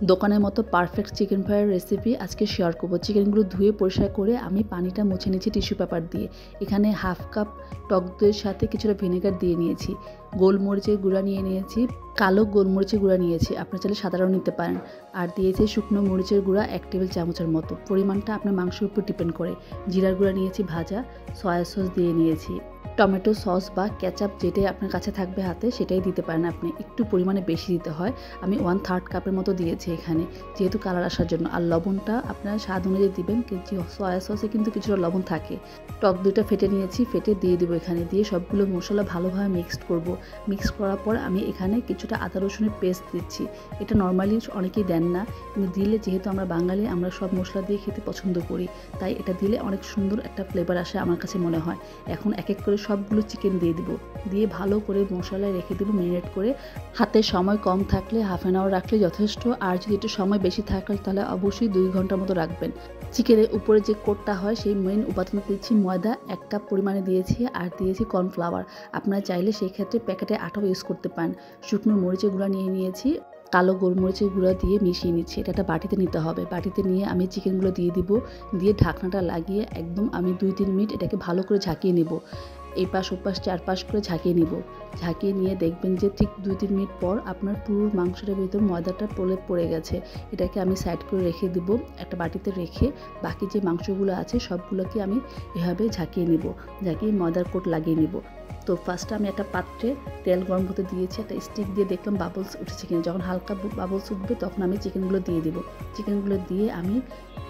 দোকানের মতো perfect chicken ফ্রাইয়ের recipe আজকে শেয়ার করব। চিকেনগুলো ধুয়ে পরিষ্কার করে আমি পানিটা মুছে নিয়েছি টিস্যু পেপার দিয়ে। এখানে হাফ কাপ টক দইয়ের সাথে কিছুটা ভিনেগার দিয়ে নিয়েছি। গোলমরিচের গুঁড়া নিয়ে নিয়েছি, কালো গোলমরিচের গুঁড়া নিয়েছি, আপনার চাইলে সাধারণ নিতে পারেন। আর দিয়েছি শুকনো মরিচের গুঁড়া 1 টেবিল চামচের মতো। পরিমাণটা আপনার মাংসের উপর ডিপেন্ড করে। জিরার গুঁড়া নিয়েছি ভাজা, সয়া সস দিয়ে নিয়েছি। টমেটো সস বা কেচাপ যেটাই আপনার কাছে থাকবে হাতে সেটাই দিতে পারেন আপনি। একটু পরিমাণে বেশি দিতে হয়। আমি 1/3 কাপের মতো দিয়েছি এখানে, যেহেতু কালার আসার জন্য। আর লবণটা আপনার স্বাদ অনুযায়ী দিবেন, কিন্তু সয়া সসে কিন্তু কিছুটা লবণ থাকে। টক দইটা ফেটে নিয়েছি, ফেটে দিয়ে দেবো এখানে। দিয়ে সবগুলো মশলা ভালোভাবে মিক্সড করব। মিক্স করার পর আমি এখানে কিছুটা আদা রসুনের পেস্ট দিচ্ছি। এটা নর্মালি অনেকেই দেন না, কিন্তু দিলে, যেহেতু আমরা বাঙালি, আমরা সব মশলা দিয়ে খেতে পছন্দ করি, তাই এটা দিলে অনেক সুন্দর একটা ফ্লেভার আসে আমার কাছে মনে হয়। এখন এক এক করে সবগুলো চিকেন দিয়ে দিব, দিয়ে ভালো করে মশলায় রেখে দেবো ম্যারিনেট করে। হাতে সময় কম থাকলে হাফ অ্যান আওয়ার রাখলে যথেষ্ট, আর যদি একটু সময় বেশি থাকে তাহলে অবশ্যই 2 ঘন্টার মতো রাখবেন। চিকেনের উপরে যে কোটটা হয় সেই মেইন উপাদান দিচ্ছি ময়দা 1 কাপ পরিমাণে দিয়েছি, আর দিয়েছি কর্নফ্লাওয়ার। আপনারা চাইলে সেই ক্ষেত্রে প্যাকেটে আটাও ইউজ করতে পারেন। শুকনো মরিচের গুঁড়া নিয়ে নিয়েছি, কালো গোলমরিচের গুঁড়া দিয়ে মিশিয়ে নিচ্ছি। এটা একটা বাটিতে নিতে হবে। বাটিতে নিয়ে আমি চিকেনগুলো দিয়ে দিব, দিয়ে ঢাকনাটা লাগিয়ে একদম আমি 2-3 মিনিট এটাকে ভালো করে ঝাঁকিয়ে নেব। এই পাশ ওপাশ 4 পাশ করে ঝাঁকিয়ে নিব। ঝাঁকিয়ে নিয়ে দেখবেন যে ঠিক 2-3 মিনিট পর আপনার পুরো মাংসটার ভিতর ময়দাটা পড়ে গেছে। এটাকে আমি সাইড করে রেখে দিব একটা বাটিতে রেখে। বাকি যে মাংসগুলো আছে সবগুলোকে আমি এভাবে ঝাঁকিয়ে নিব, ঝাঁকিয়ে ময়দার কোট লাগিয়ে নিব। তো ফার্স্টে আমি একটা পাত্রে তেল গরম হতে দিয়েছি, একটা স্টিক দিয়ে দেখলাম বাবলস উঠেছে কিনা। যখন হালকা বাবলস উঠবে তখন আমি চিকেনগুলো দিয়ে দিব। চিকেনগুলো দিয়ে আমি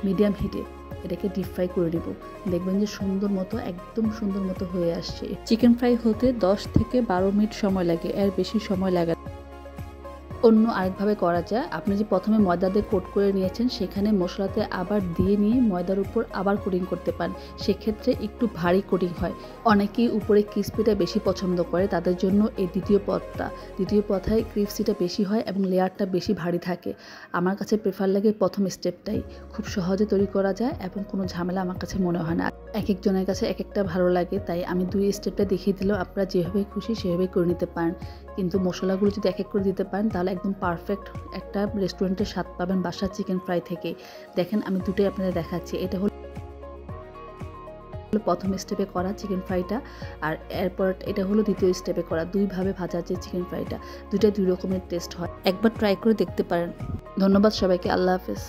মিডিয়াম হিটে এটাকে ডিপ ফ্রাই করে নেব। দেখবেন যে সুন্দর মতো, একদম সুন্দর মতো হয়ে আসছে। চিকেন ফ্রাই হতে 10 থেকে 12 মিনিট সময় লাগে, এর বেশি সময় লাগে। অন্য আরেকভাবে করা যায়, আপনি যে প্রথমে ময়দা দিয়ে কোট করে নিয়েছেন সেখানে মশলাতে আবার দিয়ে নিয়ে ময়দার উপর আবার কোটিং করতে পারেন। সেক্ষেত্রে একটু ভারী কোটিং হয়। অনেকেই উপরে ক্রিস্পিটা বেশি পছন্দ করে, তাদের জন্য এই দ্বিতীয় পথায় ক্রিস্পিটা বেশি হয় এবং লেয়ারটা বেশি ভারী থাকে। আমার কাছে প্রেফার লাগে প্রথম স্টেপটাই। খুব সহজে তৈরি করা যায় এবং কোনো ঝামেলা আমার কাছে মনে হয় না। এক একজনের কাছে এক একটা ভালো লাগে, তাই আমি 2 স্টেপটা দেখিয়ে দিলেও আপনারা যেভাবে খুশি সেভাবেই করে নিতে পারেন। কিন্তু মশলাগুলো যদি এক এক করে দিতে পারেন তাহলে একদম পারফেক্ট একটা রেস্টুরেন্টের স্বাদ পাবেন বাসার চিকেন ফ্রাই থেকে। দেখেন আমি দুটোই আপনাদের দেখাচ্ছি। এটা হলো প্রথম স্টেপে করা চিকেন ফ্রাইটা, আর এরপর এটা হলো দ্বিতীয় স্টেপে করা। 2 ভাবে ভাজা যে চিকেন ফ্রাইটা, দুইটা 2 রকমের টেস্ট হয়। একবার ট্রাই করে দেখতে পারেন। ধন্যবাদ সবাইকে। আল্লাহ হাফেজ।